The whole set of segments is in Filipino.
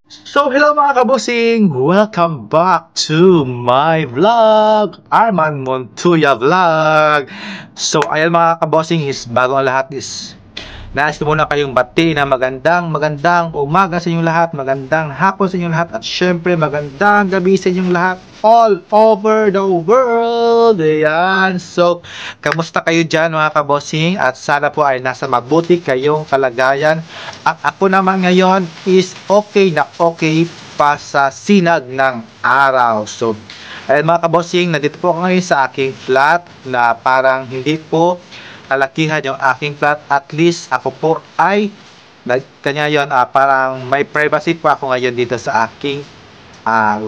So, hello mga kabusing! Welcome back to my vlog! Arman Montuya Vlog! So, ayan mga kabusing, bago ang lahat nais ko muna kayong bati na magandang umaga sa inyong lahat, magandang hapon sa inyong lahat, at syempre magandang gabi sa inyong lahat all over the world! Ayan! So, kamusta kayo dyan mga kabosing? At sana po ay nasa mabuti kayong kalagayan. At ako naman ngayon is okay na okay pa sa sinag ng araw. So, ayan mga kabosing, nandito po ako ngayon sa aking flat na parang hindi po kalakihan yung aking flat. At least ako po ay kanya yon, parang may privacy po ako ngayon dito sa aking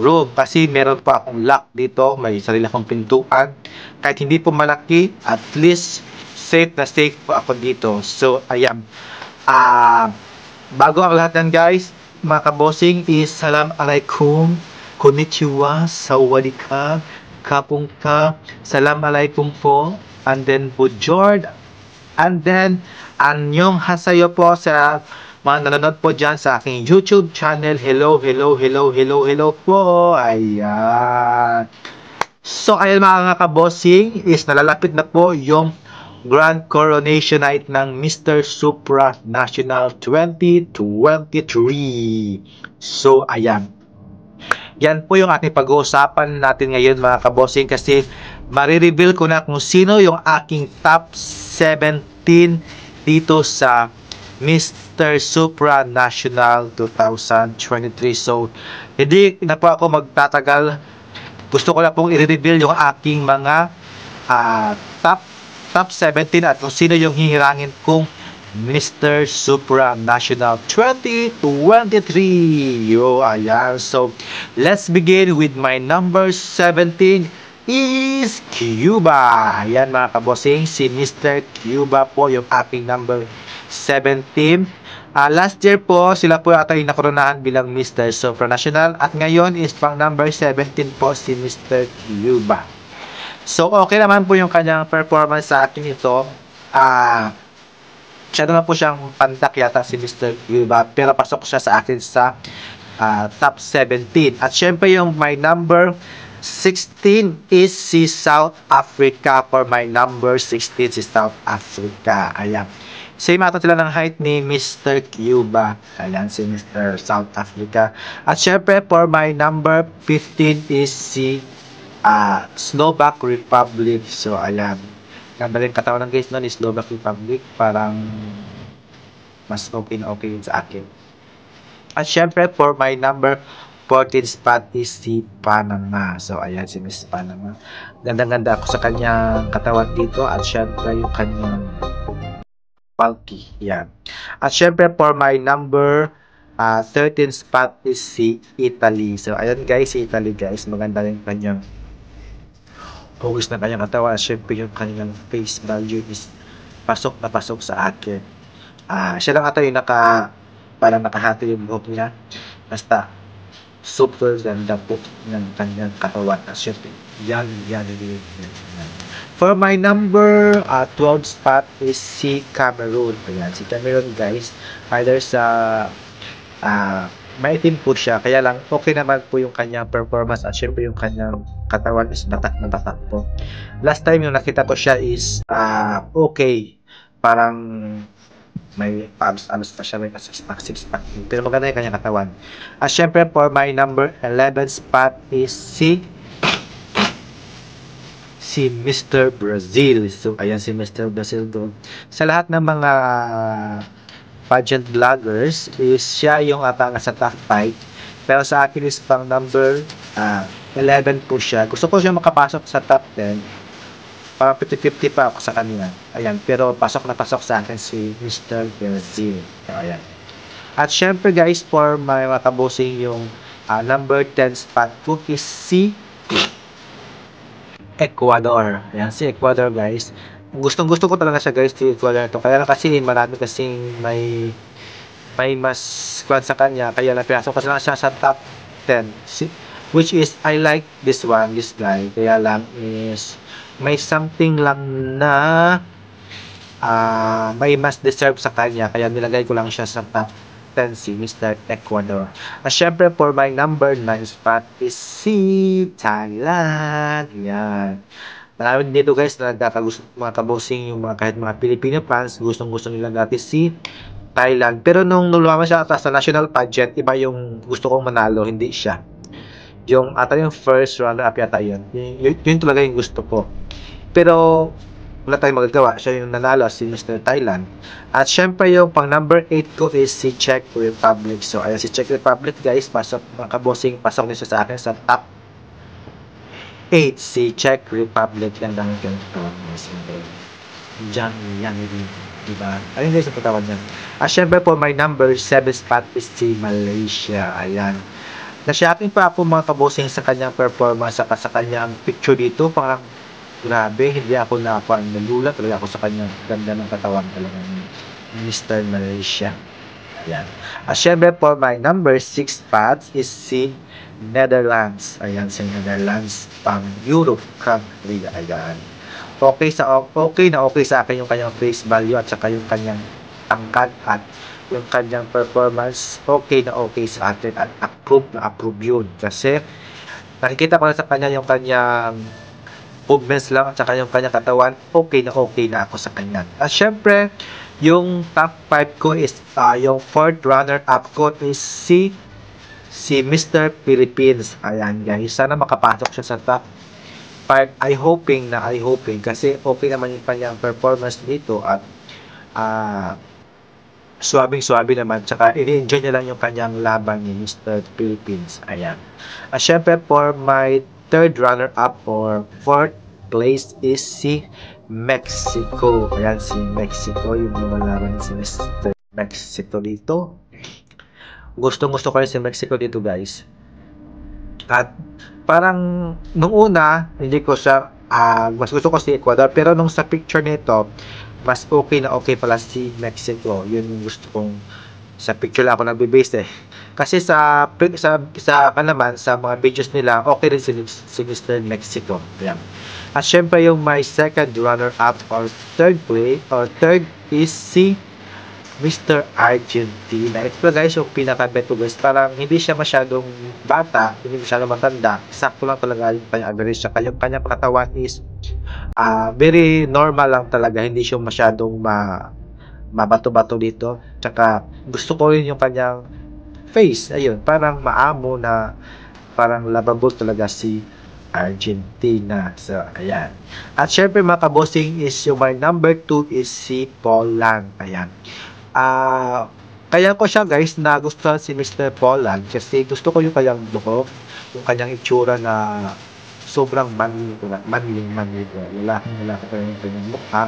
room kasi meron pa akong lock dito, may sarili akong pintuan. Kahit hindi po malaki, at least safe na safe po ako dito. So ayan, bago ang lahat yan guys, mga kabosing, is salam alaikum, konnichiwa, sawadika, kapung ka, salam alaikum po, and then bujord, and then anyong hasayo po sa mga nanonood po dyan sa aking YouTube channel. Hello, hello, hello, hello, hello po. Ayan. So, ayan mga kabosing, is nalalapit na po yung Grand Coronation Night ng Mr. Supra National 2023. So, ayan. Yan po yung ating pag-uusapan natin ngayon mga kabosing, kasi marireveal ko na kung sino yung aking top 17 dito sa Mr. Supra National 2023. So, hindi na po ako magtatagal. Gusto ko na pong i-reveal yung aking mga ah, top top 17 at kung sino yung hihirangin kong Mr. Supra National 2023. Yo, ayan. So, let's begin with my number 17 is Cuba. Ayan mga kabosing, si Mr. Cuba po yung aking number 17. Last year po, sila po ata yung nakoronahan bilang Mr. Supranational. At ngayon is pang number 17 po si Mr. Cuba. So, okay naman po yung kanyang performance sa akin ito. Siya naman po siyang pandak yata si Mr. Cuba. Pero pasok siya sa akin sa top 17. At syempre yung my number 16 is si South Africa. For my number 16 si South Africa. Ayan. Same ata sila ng height ni Mr. Cuba. Ayan, si Mr. South Africa. At syempre, for my number 15 is si Slovak Republic. So, ayan. Ganda rin katawan ng guys nun is Slovak Republic. Parang mas okay na okay yun sa akin. At syempre, for my number 14 spot is si Panama. So, ayan si Miss Panama. Gandang-ganda ako sa kanyang katawan dito. At syempre, yung kanyang bulky. Yan. At syempre, for my number 13 spot is si Italy. So, ayun guys, si Italy guys. Maganda rin kanyang hugis na kanyang katawan. At syempre, yung kanyang face value is pasok na pasok sa akin. Siya lang ata yung parang nakahati yung buhok niya. Basta, super ganda po ng kanyang katawan. At syempre, yan. For my number 12 spot is si Cameroon. Ayan, si Cameroon guys. Either sa maitim po siya. Kaya lang, okay naman po yung kanyang performance. At syempre yung kanyang katawan is batak na batak po. Last time yung nakita ko siya is okay. Parang may abs pa siya. May 6 pack. Pero maganda yung kanyang katawan. At syempre for my number 11 spot is si Mr. Brazil. So, ayan si Mr. Brazil doon. Sa lahat ng mga pageant vloggers, is siya yung atanga sa top 5. Pero sa akin is pang number 11 po siya. Gusto ko siya makapasok sa top 10. Parang 50-50 pa ako sa kanila. Ayan, pero pasok na pasok sa akin si Mr. Brazil. So, ayan. At syempre guys, for my makabusing yung number 10 spot po is si Ecuador. Ayan, si Ecuador guys. Gustong-gusto ko talaga siya guys, si Ecuador ito. Kaya lang kasi marami kasing may mas kwan sa kanya. Kaya lang pinasok kasi lang siya sa top 10. Which is, I like this guy. Kaya lang is, may something lang na may mas deserve sa kanya. Kaya nilagay ko lang siya sa top 10 si Mr. Ecuador. At syempre for my number 9 spot is si Thailand. Yan. Marami dito guys na nagkakagusto mga kabosing yung mga kahit mga Filipino fans gustong-gusto nila dati si Thailand. Pero nung lumama siya ata sa national pageant, iba yung gusto kong manalo, hindi siya. Yung ata yung first runner up yata yun. Yun talaga yung gusto ko. Pero wala tayong magagawa. Siya yung nanalo si Mr. Thailand. At syempre yung pang number 8 ko is si Czech Republic. So ayan si Czech Republic guys. Pasok mga kabosing. Pasok niya sa akin sa top 8 si Czech Republic. Yan lang yung ganito. Diyan yan. Diba? Ayun guys ang patawad niyan. At syempre po my number 7 spot is si Malaysia. Ayan. Nasyakin pa ako mga kabosing sa kanyang performance saka sa kanyang picture dito. Parang grabe, hindi ako nalulat talaga ako sa kanyang ganda ng katawan talaga ni Mr. Malaysia. Ayan. At syempre po my number 6 spot is si Netherlands. Ayan si Netherlands pang Europe country. Ayan. Okay sa akin yung kanyang face value at saka yung kanyang angkat at yung kanyang performance okay sa atin at approve yun kasi nakikita ko na sa kanya yung kanyang movements lang at saka yung kanyang katawan okay na ako sa kanya. At syempre yung top 5 ko is yung 4th runner up ko is si Mr. Philippines. Ayan guys, sana makapasok siya sa top 5. I hoping kasi okay naman yung kanyang performance dito at suwabing-suwabe naman. Tsaka, i-enjoy niya lang yung kanyang laban ni Mr. Philippines. Ayan. At syempre, for my 3rd runner-up or 4th place is si Mexico. Ayan, si Mexico. Yung lumalaban si Mr. Mexico dito. Gustong-gusto ko rin si Mexico dito, guys. At, parang, nung una, hindi ko siya, mas gusto ko si Ecuador. Pero nung sa picture nito, mas okay pala si Mexico. Yun yung gusto kong sa picture lang ako nagbe-base kasi sa naman sa mga videos nila okay rin si Mr. Mexico. Ayan. At syempre yung my second runner up or third is si Mr. Argentina. Ito guys yung pinaka-beto guys. Parang hindi siya masyadong bata, hindi masyadong matanda. Sakto lang talaga yung kanyang average. Saka yung kanyang katawan is very normal lang talaga, hindi siya masyadong mabato-bato dito. Tsaka gusto ko rin yung kanyang face, ayun, parang maamo na parang lovable talaga si Argentina. So, ayan. At syempre mga kabosing is yung my number 2 is si Poland. Ayan. Kaya ko siya guys nagustuhan si Mr. Poland kasi gusto ko yung kanyang buhok, yung kanyang itsura na sobrang manly. Wala ko yung kanyang mukha.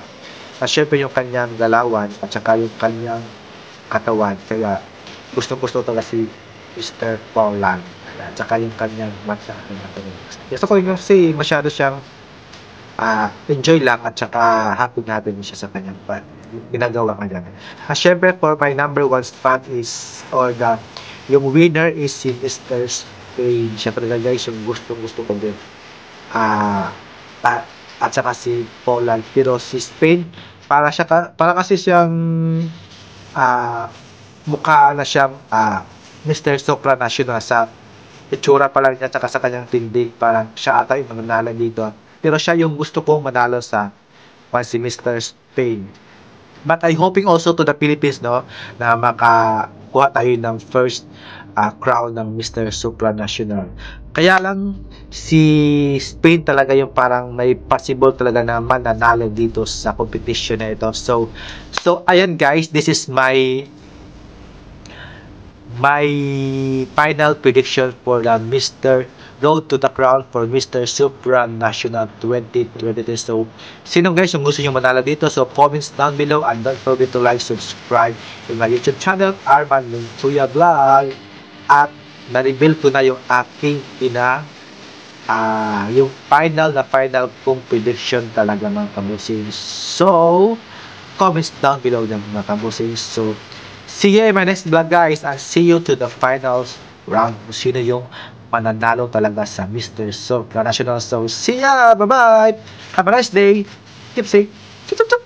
At syempre yung kanyang galawan at saka yung kanyang katawan. Kaya gusto talaga si Mr. Poland. At saka yung kanyang mata. Gusto ko yung kasi masyado siyang enjoy lang at saka happy siya sa kanyang ginagawa kanya. At syempre for my number 1 spot is yung winner is si Mr. Spain. Syempre guys yung gusto ko din. At saka si Poland, pero si Spain para kasi siyang mukha na siyang Mr. Supranational sa itsura pa lang niya at saka sa kanyang tindig, parang siya ata yung mananalo dito, pero siya yung gusto kong manalo sa si Mr. Spain. But I hoping also to the Philippines na makakuha tayo ng first crown ng Mr. Supranational. Kaya lang si Spain talaga yung parang may possible talaga na mananalo dito sa competition na ito. So ayan guys, this is my final prediction for the Mr. Road to the Crown for Mr. Supranational 2023. So, sino guys yung gusto nyo manalo dito? So, comments down below and don't forget to like, subscribe to my YouTube channel, Arman Luntuya Vlog. At na-reveal ko na yung aking yung final kong prediction talaga mga kabusing. So, comments down below ng mga kabusing. So, see you in my next vlog guys and see you to the finals round kung sino yung mananalo talaga sa Mr. Supranational. So, see ya! Bye-bye! Have a nice day! Keep safe! Chup, chup, chup.